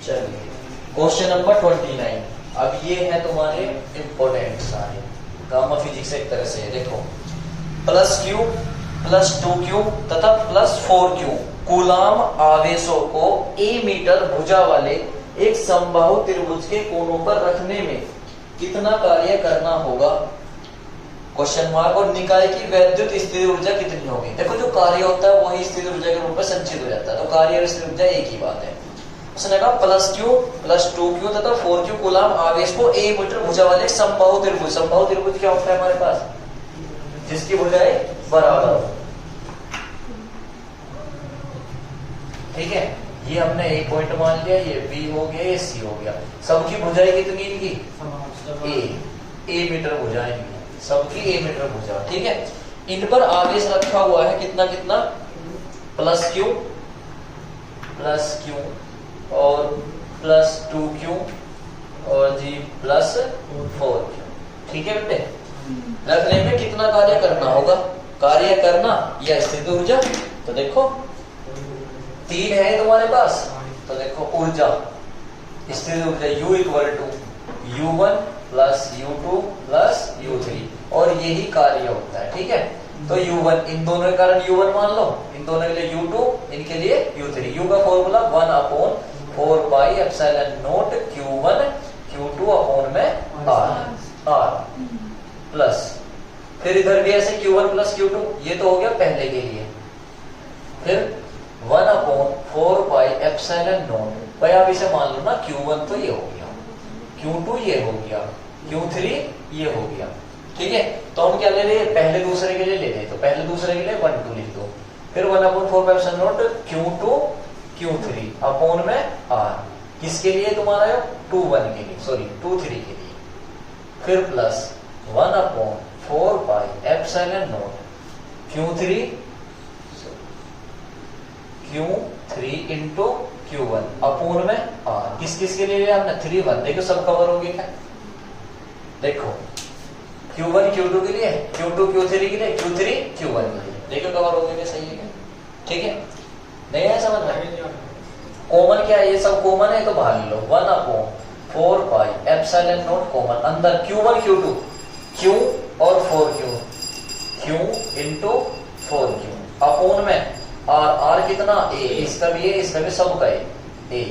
चलिए question number 29। अब ये है तुम्हारे इंपॉर्टेंट सारे गामा फिजिक्स एक तरह से। देखो प्लस क्यू प्लस 2q तथा प्लस 4q कूलाम आवेशों को a मीटर भुजा वाले एक समबाहु त्रिभुज के कोनों पर रखने में कितना कार्य करना होगा, क्वेश्चन मार्क। और निकाय की वैद्युत स्थिर ऊर्जा कितनी होगी। देखो जो कार्य होता है वही स्थिर ऊर्जा के रूप में संचित हो जाता है, तो कार्य और स्थिर ऊर्जा एक ही बात है। उसने कहा प्लस क्यू प्लस 2q तथा 4q कूलाम आवेश को a मीटर भुजा वाले समबाहु त्रिभुज। समबाहु त्रिभुज क्या होता है हमारे पास, जिसकी भुजाएं बराबर हो। ठीक है, ये हमने एक पॉइंट मान लिया, ये B हो गया, ये C हो गया। सबकी भुजाएं कितनी इनकी a मीटर भुजाएं इनकी, सबकी a मीटर भुजा। ठीक है, इन पर आवेश रखा हुआ है कितना कितना, प्लस क्यू और प्लस 2q और जी प्लस 4q। ठीक है बेटे, रखने में कितना कार्य करना होगा, कार्य करना या स्थिर ऊर्जा। तो देखो 3 है तुम्हारे पास, तो देखो ऊर्जा स्थिर ऊर्जा U equal to U1 plus U2 plus U3 और यही कार्य होता है। ठीक है, तो U1 इन दोनों के कारण U1 मान लो, इन दोनों के लिए U2, इनके लिए U3। U का formula 1/4 pi epsilon not Q1 Q2 upon में R प्लस फिर इधर भी ऐसे Q1 प्लस Q2, ये तो हो गया पहले के लिए। फिर 1/4 पाई एप्सिलॉन नॉट, भाई आप इसे मान लो ना, Q1 तो ये हो गया, Q2 ये हो गया, Q3 ये हो गया। ठीक है, तो हम क्या ले रहे हैं, पहले दूसरे के लिए ले रहे, तो पहले दूसरे के लिए 1 2 लिख दो। फिर 1/4 pi epsilon not Q2 Q3 upon में R, किसके लिए तुम्हारा 2 1 के लिए, सॉरी 2 3 के लिए। फिर plus 1/4 pi epsilon not Q3 into Q1 upon में R, किस किस के लिए हमने 3 1। देखो सब कवर हो गया क्या, देखो Q1 Q2 के लिए, Q2 Q3 के लिए, Q3 Q1 के लिए। देखो कवर हो गया, सही है क्या। ठीक है, नहीं है समझ में, कॉमन क्या है, ये सब कॉमन है तो बाहर ले लो। 1/4 पाई एप्सिलॉन नॉट कॉमन, अंदर Q1 Q2 Q और 4Q, Q into 4Q upon में R कितना A, इसका भी है इसका भी, सबका A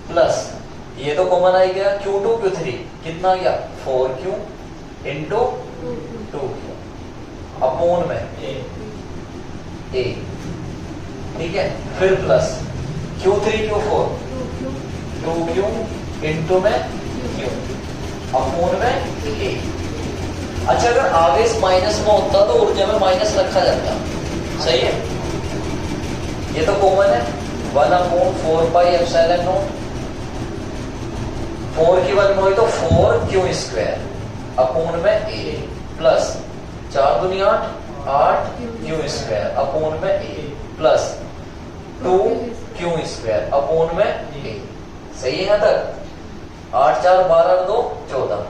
प्लस ये तो कॉमन आ गया Q2 Q3 कितना आ गया 4Q इंटू 2Q अपॉन में A। ठीक है, फिर plus Q3 Q4 2Q into में Q अपॉन में A। अच्छा, अगर आवेश माइनस में होता तो ऊर्जा में माइनस रखा जाता, सही है, ये तो कॉमन है। 1/4 पाई एप्सिलॉन नॉट, 4 की 1 हुई तो 4Q स्क्वायर अपॉन में A प्लस 4 दूनी 8 Q स्क्वायर अपॉन में A plus 2Q square upon में A। सही है यहाँ तक, 8 4 12 2 14,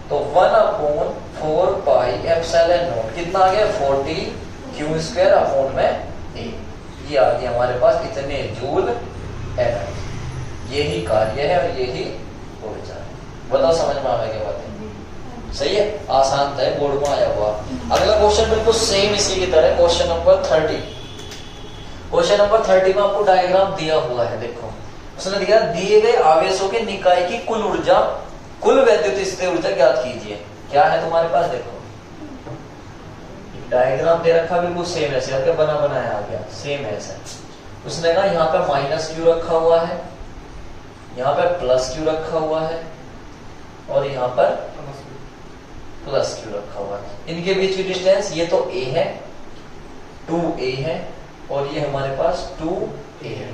तो 1/4 पाई एप्सिलॉन नॉट कितना आ गया 40Q स्क्वायर अपॉन में A। ये आ गया हमारे पास इतने जूल एनर्जी, यही कार्य है और यही ऊर्जा है। बताओ समझ में आ गया बातें, सही है, आसान था, बोर्ड में आया हुआ। अगला क्वेश्चन बिल्कुल सेम इसी की तरह, क्वेश्चन नंबर 30। क्वेश्चन नंबर 30 में आपको डायग्राम दिया हुआ है। देखो उसने दिया, दिए गए आवेशों के निकाय की कुल ऊर्जा, कुल वैद्युत स्थिर ऊर्जा ज्ञात कीजिए। क्या है तुम्हारे पास, देखो डायग्राम दे रखा बिल्कुल सेम ऐसे करके बना बनाया आ गया, सेम ऐसा। उसने कहा यहाँ पे माइनस Q रखा हुआ है, यहाँ पे प्लस Q रखा हुआ है और यहाँ पर प्लस Q रखा हुआ है। इनके बीच की डिस्टेंस ये तो A है, 2A है और ये हमारे पास 2A है।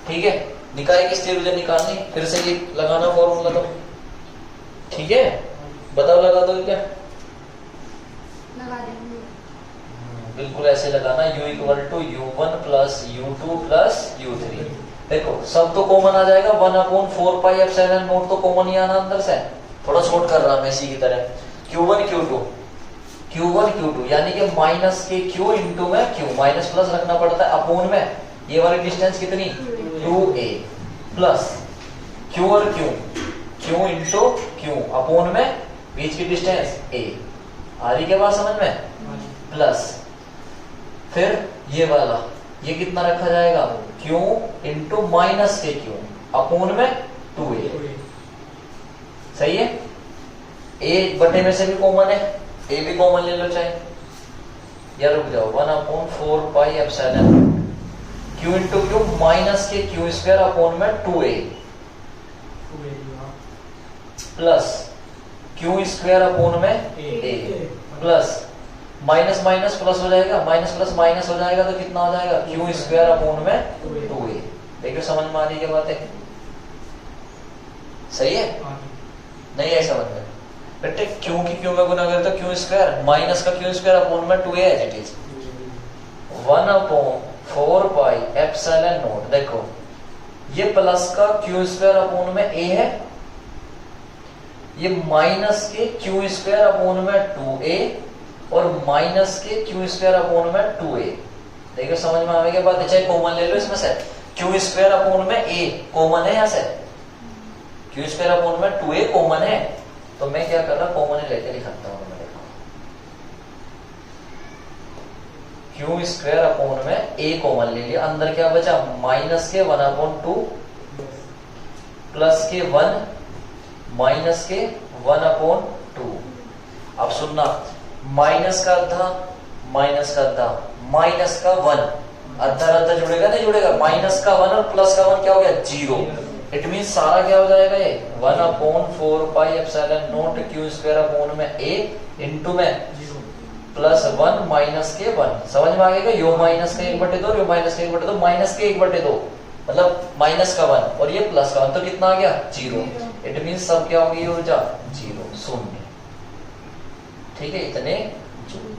ठीक है, निकाय की स्थिर ऊर्जा निकालनी, फिर से ये लगाना फॉर्मूला तो। ठीक है, बताओ लगा दो क्या, लगा देंगे। बिल्कुल ऐसे लगाना, U equal to U1 plus U2 plus U3। देखो सब तो कॉमन आ जाएगा, 1/4 पाई एप्सिलॉन नॉट तो कॉमन ही आना अंदर से, थोड़ा शॉर्ट कर रहा मैं इसी की तरह। Q1 Q2 यानी कि माइनस के Q इंटू में Q, माइनस प्लस रखना पड़ता है अपॉन में ये वाली डिस्टेंस कितनी 2A प्लस क्यू और Q, Q into Q upon में बीच की डिस्टेंस ए, आ रही के बाद समझ में, प्लस फिर ये वाला, ये कितना रखा जाएगा, क्यू इंटू माइनस के क्यू अपोन में 2a, सही है। ए बटे में से भी कॉमन है, ए भी कॉमन ले लो चाहे, या रुक जाओ, 1/4 pi epsilon Q into Q minus के क्यू स्क्वायर अपोन में 2a plus Q square upon में a plus minus minus plus हो जाएगा, माइनस प्लस माइनस हो जाएगा तो कितना हो जाएगा, क्यू स्क्वायर अपोन में 2a। देखिए समझ में आ रही है बातें, सही है, नहीं है समझ में बेटे, क्यू की क्यू में गुना करें तो क्यू स्क्वायर माइनस का क्यू स्क्वायर अपोन में 2a as it is 1/4 pi epsilon naught. देखो ये प्लस का क्यू स्क्वायर अपोन में a है, ये माइनस के क्यू स्क्वायर अपोन में 2a और माइनस के क्यू स्क्वायर अपोन में 2a। देखो समझ में आने के बाद चाहे कॉमन ले लो इसमें से, क्यू स्क्वायर अपोन में a कॉमन है, यहाँ से क्यू स्क्वायर अपोन में 2a कॉमन है, तो मैं क्या कर रहा हूं, कॉमन लेके लिखता हूं, मैं देखो क्यू स्क्वायर अपोन में a कॉमन ले लिया, अंदर क्या बचा, माइनस के 1/2 प्लस के 1 माइनस के 1/2। अब सुनना, माइनस का आधा माइनस का आधा माइनस का 1, आधा आधा जुड़ेगा नहीं जुड़ेगा, माइनस का 1 और प्लस का 1 क्या हो गया, 0। इट मीन सारा क्या हो जाएगा, ये 1/4 pi epsilon not Q square upon में a इंटू में प्लस 1 माइनस के 1। समझ में आ गया, यो माइनस का 1/2 यो माइनस का 1/2 माइनस के 1/2 मतलब माइनस का 1 और ये प्लस का 1, तो कितना आ गया, 0। इट मीन सब क्या होगी ऊर्जा, 0 शून्य। ठीक है, इतने जूल।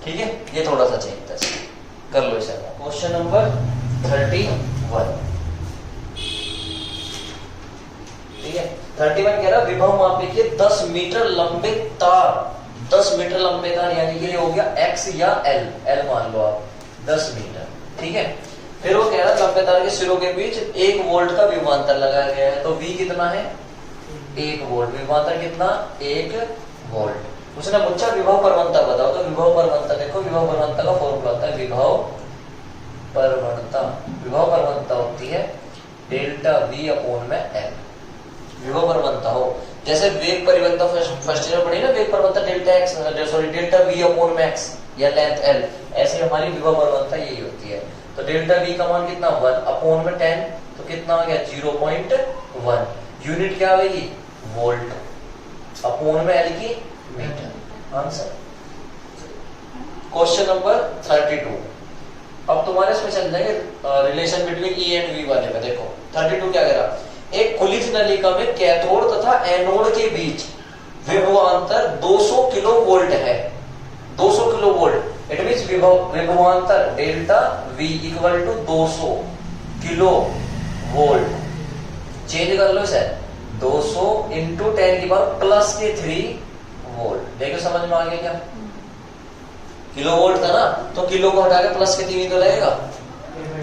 ठीक है, ये थोड़ा सा चेंज था, कर लो इसे। Question number 31। ठीक है, 31 कह रहा विभव मापी के 10 मीटर लंबे तार, 10 मीटर लंबे तार यानी कि ये हो गया x या l मान लो आप 10 मीटर। ठीक है, फिर वो कह रहा लंबे तार के सिरों के बीच 1 वोल्ट का विभवांतर लगाया गया है, तो V कितना है, 1 वोल्ट। विभवांतर कितना, 1 वोल्ट। उसने पूछा विभव परवणता बताओ, तो विभव परवणता देखो, विभव परवणता का फॉर्मूला होता है विभव परवणता। विभव परवणता होती है डेल्टा V अपोन में L। विभव परवणता हो, जैसे वेग परिवर्तन फर्स्ट ईयर पढ़ी ना, वेग परिवर्तन डेल्टा V अपोन में x या लेंथ L, ऐसे हमारी विभव परवणता यही होती है। तो डेल्टा V का मान कितना, 1 अपोन में 10, तो कितना आ गया 0.1। यूनिट क्या आएगी, वोल्ट अपोन में L की मीटर। Answer question number 32। अब तुम्हारे इसमें चल जाएंगे relation between E and V वाले में। देखो 32 क्या कह रहा, एक खुली नलिका में कैथोड तथा एनोड के बीच विभवांतर 200 किलो वोल्ट है, 200 किलो वोल्ट। इट मींस विभवांतर delta V equal to 200 kilo volt. Change कर लो इसे, 200 इंटू 10 की पावर प्लस के 3 वोल्ट। देखो समझ में आ गया क्या, किलो वोल्ट था ना, तो किलो को हटा के प्लस के 3 तो लगेगा।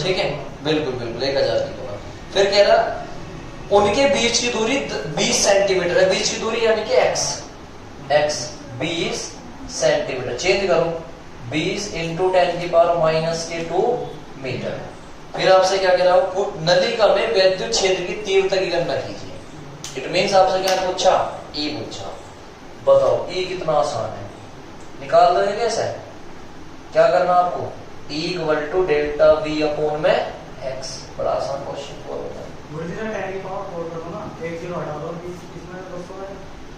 ठीक है, बिल्कुल बिल्कुल 1000 किलो। फिर कह रहा उनके बीच की दूरी 20 सेंटीमीटर है, बीच की दूरी यानी कि x 20 सेंटीमीटर। चेंज करो, 20 इंटू 10 की पावर माइनस के 2 मीटर। फिर आपसे क्या कह रहा हूं, नलिका में विद्युत क्षेत्र की तीव्रता की गणना कीजिए। इट मींस आपसे क्या पूछा, E पूछा। बताओ E कितना आसान है, निकाल दो कैसे, क्या करना आपको, E equal to delta V upon में x। बड़ा आसान क्वेश्चन होता है।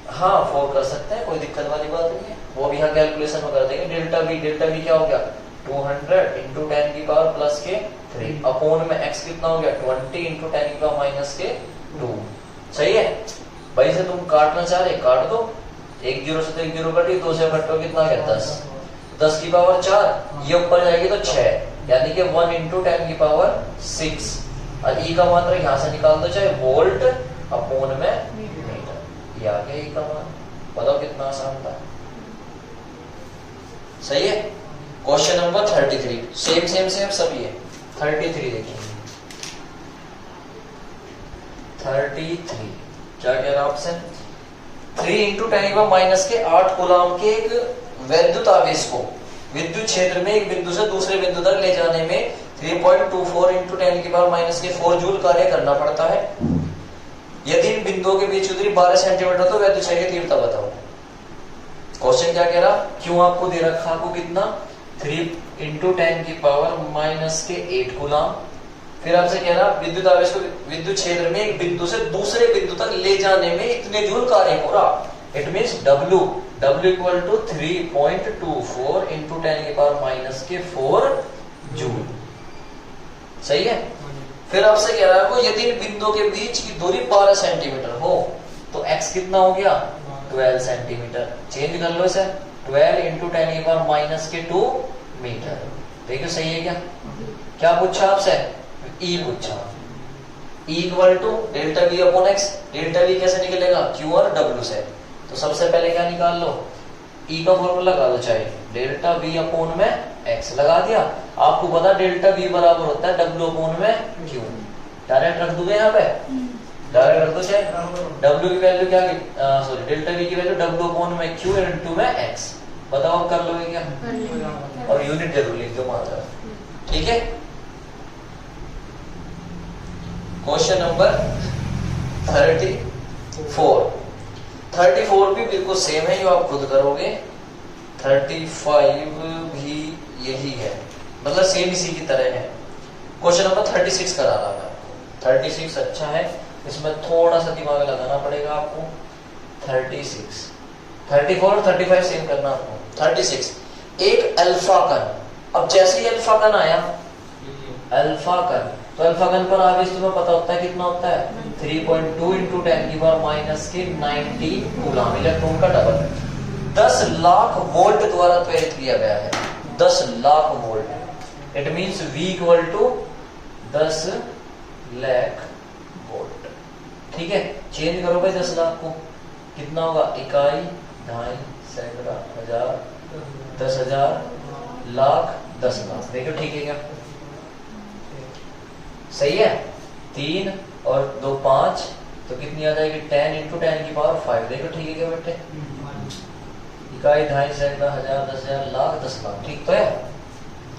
हाँ 4 कर सकते हैं, कोई दिक्कत वाली बात नहीं है, वो भी यहाँ कैलकुलेशन में कर देंगे। डेल्टा V क्या हो गया, 200 इंटू 10 की पावर प्लस के 3 अपोन में x कितना हो गया, 20 इंटू 10 की पावर माइनस के 2। सही है भाई, से तुम काटना चाह रहे काट दो, 1 0 से तो 1 0 कटी, 2 से घटो कितना आ गया 10, 10 की पावर 4, ये ऊपर जाएगी तो 6, यानी कि 1 इंटू 10 की पावर 6। और E का मान रहे यहाँ से निकाल दो, चाहे वोल्ट अपोन में मीटर। ये आ गया E का मान। बताओ कितना आसान था, सही है। क्वेश्चन नंबर 33 सेम सभी है। 33 देखिए, 33 क्या कह रहा ऑप्शन 3 इंटू 10 के 8 कूलाम के एक वैद्युत आवेश को विद्युत क्षेत्र में एक बिंदु से दूसरे बिंदु तक ले जाने में 3.24 इंटू 10 के 4 जूल कार्य करना पड़ता है। यदि इन बिंदुओं के बीच की दूरी 12 सेंटीमीटर तो वैद्युत क्षेत्र की तीव्रता बताओ। क्वेश्चन क्या कह रहा, क्यों आपको दे रखा, आपको कितना 3 इंटू 10 के 8 कूलाम। फिर आपसे कह रहा विद्युत आवेश को विद्युत क्षेत्र में एक बिंदु से दूसरे बिंदु तक ले जाने में इतने जूल कार्य हो रहा। It means W equal to 3.24 into 10 के 4 जूल। सही है। फिर आपसे कह रहा है वो यदि इन बिंदुओं के बीच की दूरी 12 सेंटीमीटर हो तो x कितना हो गया 12 सेंटीमीटर। चेंज कर लो इसे 12 इंटू 10 के 2 मीटर। देखो सही है क्या। क्या पूछा आपसे, E पूछा। E equal to delta V upon x. Delta V कैसे निकलेगा, Q और W से। तो सबसे पहले क्या निकाल लो, E का फॉर्मूला लगा लो, चाहे डेल्टा V अपॉन में x लगा दिया। आपको पता डेल्टा V बराबर होता है W अपॉन में Q। डायरेक्ट रख दोगे यहाँ पे, डायरेक्ट रख दो। चाहे W की वैल्यू क्या, सॉरी डेल्टा V की वैल्यू W अपॉन में Q इंटू में x। बताओ आप कर लोगे क्या, और यूनिट जरूर लिख दो मात्रा। ठीक है। क्वेश्चन नंबर 34 भी बिल्कुल सेम है, जो आप खुद करोगे। 35 भी यही है, मतलब सेम इसी की तरह है। क्वेश्चन नंबर 36 करा रहा मैं आपको। 36 अच्छा है, इसमें थोड़ा सा दिमाग लगाना पड़ेगा आपको। 36 34 और 35 सेम करना आपको। 36 एक अल्फा कण, अब जैसे ही अल्फा कण आया, अल्फा कण, तो अल्फा कण पर आवेश तुम्हें पता होता है कितना होता है 3.2 इंटू 10 के 19 कूलाम, इलेक्ट्रॉन का डबल। 10 लाख वोल्ट द्वारा प्रेरित किया गया है। 10 lakh volt, it means V equal to 10 lakh volt. ठीक है। चेंज करो भाई 10 लाख को, कितना होगा, इकाई, ढाई, सैकड़ा, हजार, 10,000, लाख, 10 लाख। देखो ठीक है क्या, सही है। 3 और 2 5, तो कितनी आ जाएगी 10 इंटू 10 देखो ठीक है क्या बेटे। इकाई, ढाई, सैकड़ा, हजार, 10,000, लाख, 10 लाख। ठीक तो है।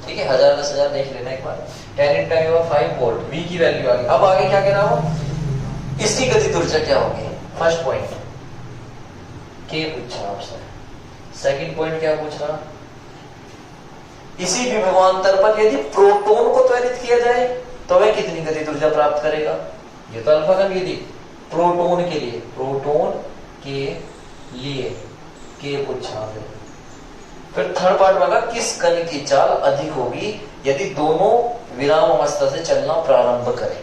ठीक है, 1000 10,000 देख लेना एक बार। 10 इंटू 5 वोल्ट, V की वैल्यू आ गई। अब आगे क्या कह रहा हूं, इसकी गति ऊर्जा क्या होगी। फर्स्ट पॉइंट K पूछा आपसे। सेकंड पॉइंट क्या पूछ रहा, इसी विभवांतर पर यदि प्रोटॉन को त्वरित किया जाए तो वह कितनी गतिज ऊर्जा प्राप्त करेगा। ये तो अल्फा कण की थी। प्रोटॉन के लिए, प्रोटॉन के लिए K पूछा। फिर थर्ड पार्ट में किस कण की चाल अधिक होगी यदि दोनों विराम अवस्था से चलना प्रारंभ करें।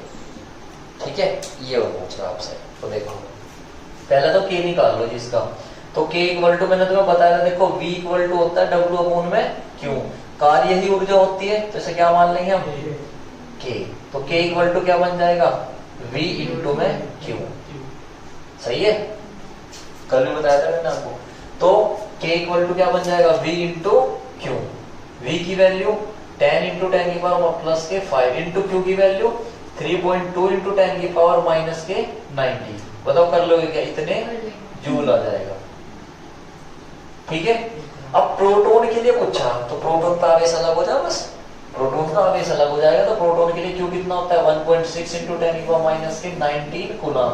ठीक है, ये वो पूछ रहा आपसे। तो देखो पहले तो K निकाल लो जिसका, तो K इक्वल टू मैंने तुम्हें बताया था, देखो V इक्वल टू होता है W अपॉन में Q। कार्य ही ऊर्जा होती है, तो इसे क्या मान लेंगे हम, K। तो K इक्वल टू क्या बन जाएगा, V इंटू में Q। सही है, कल भी बताया था मैंने आपको। तो K इक्वल टू क्या बन जाएगा, V इंटू Q। V की वैल्यू 10 इंटू 10 की पावर प्लस के 5 इंटू Q की वैल्यू 3.2 इंटू 10 की पावर माइनस के 90। बताओ कर लोगे क्या, इतने जूल आ जाएगा। ठीक है। अब प्रोटॉन के लिए पूछा, तो प्रोटॉन का आवेश अलग हो जाएगा, बस प्रोटॉन का आवेश अलग हो जाएगा। तो प्रोटॉन के लिए Q कितना होता है 1.6 इंटू 10 की पावर माइनस के 19 कूलम।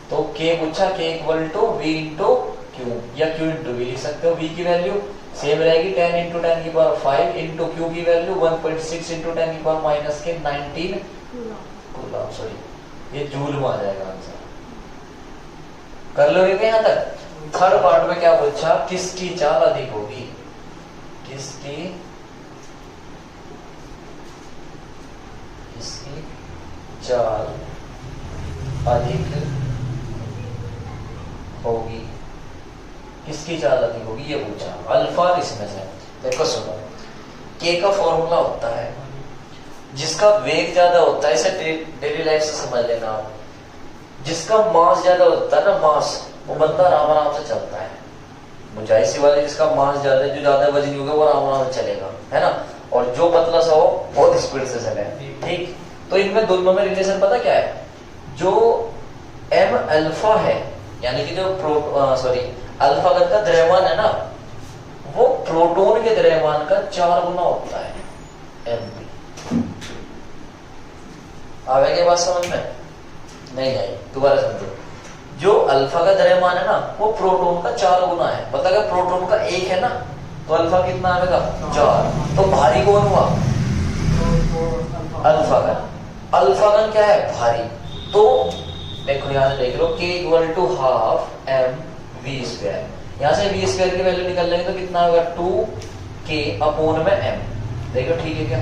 तो K पूछा, K equal to V into Q या Q इंटू V लिख सकते हो। V की वैल्यू सेम रहेगी 10 इंटू 10 की पावर 5 इंटू Q की वैल्यू 1.6 इंटू 10 की पावर माइनस के 19 कूलम। सॉरी, ये जूल में आ जाएगा आंसर। कर लोगे क्या यहाँ तक। थर्ड पार्ट में क्या पूछा, किसकी चाल अधिक होगी, किसकी चाल अधिक होगी, किसकी चाल अधिक होगी ये पूछा। अल्फा इसमें से देखो सुनो, K का फॉर्मूला होता है जिसका वेग ज्यादा होता है, इसे डेली लाइफ से समझ लेना आप। जिसका मास ज्यादा होता है ना, मास, वो बंदा आराम आराम से चलता है। मुझाइसी वाले जिसका मास ज्यादा है, जो ज्यादा वजनी होगा वो आराम आराम से चलेगा, है ना। और जो पतला सा हो बहुत स्पीड से चले। ठीक, तो इनमें दोनों में रिलेशन पता क्या है, जो m अल्फा है, यानी कि जो अल्फा कण का द्रव्यमान है ना, वो प्रोटॉन के द्रव्यमान का 4 गुना होता है mv। आवे के बात समझ में नहीं आई? दोबारा समझो। जो अल्फा का द्रव्यमान है ना, वो प्रोटॉन का 4 गुना है। पता है प्रोटॉन का 1 है ना, तो अल्फा कितना आएगा? 4। तो भारी कौन हुआ? अल्फा कण। अल्फा कण क्या है? भारी। तो देखो यहां से देख लो k = half m v square. यहां से v स्क्वायर की वैल्यू निकल लेंगे तो कितना होगा? 2k/m। देखो ठीक है क्या?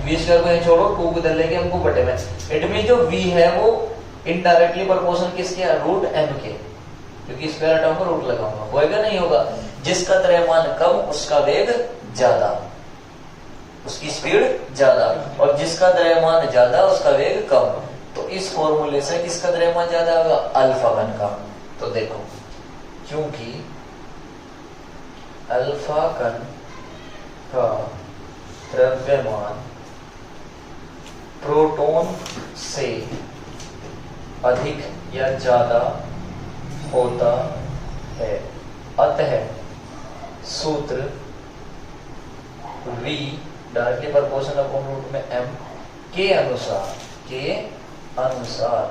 v स्क्वायर को यहां छोड़ो, 2 को इधर लेंगे, हमको बटे में। इट मीन जो v है वो इनडायरेक्टली प्रोपोर्शनल किसके है? √m के, क्योंकि स्क्वायर टर्म पर रूट लगाऊंगा। होएगा नहीं होगा? जिसका द्रव्यमान कम उसका वेग ज्यादा, उसकी स्पीड ज्यादा, और जिसका द्रव्यमान ज्यादा उसका वेग कम। तो इस फॉर्मूले से किसका द्रव्यमान ज्यादा होगा? अल्फा कण का। तो देखो, क्योंकि अल्फा कण का द्रव्यमान प्रोटॉन से अधिक या ज्यादा होता है, अतः सूत्र v directly proportional upon root में m के अनुसार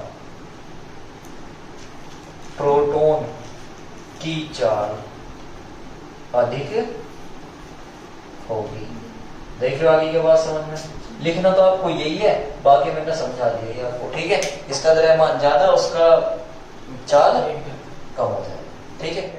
प्रोटॉन की चाल अधिक होगी। देखिए आगे के बाद समझ में। लिखना तो आपको यही है, बाकी मैंने समझा दिया आपको। ठीक है, इसका द्रव्यमान ज्यादा, उसका चाल कम हो जाए। ठीक है।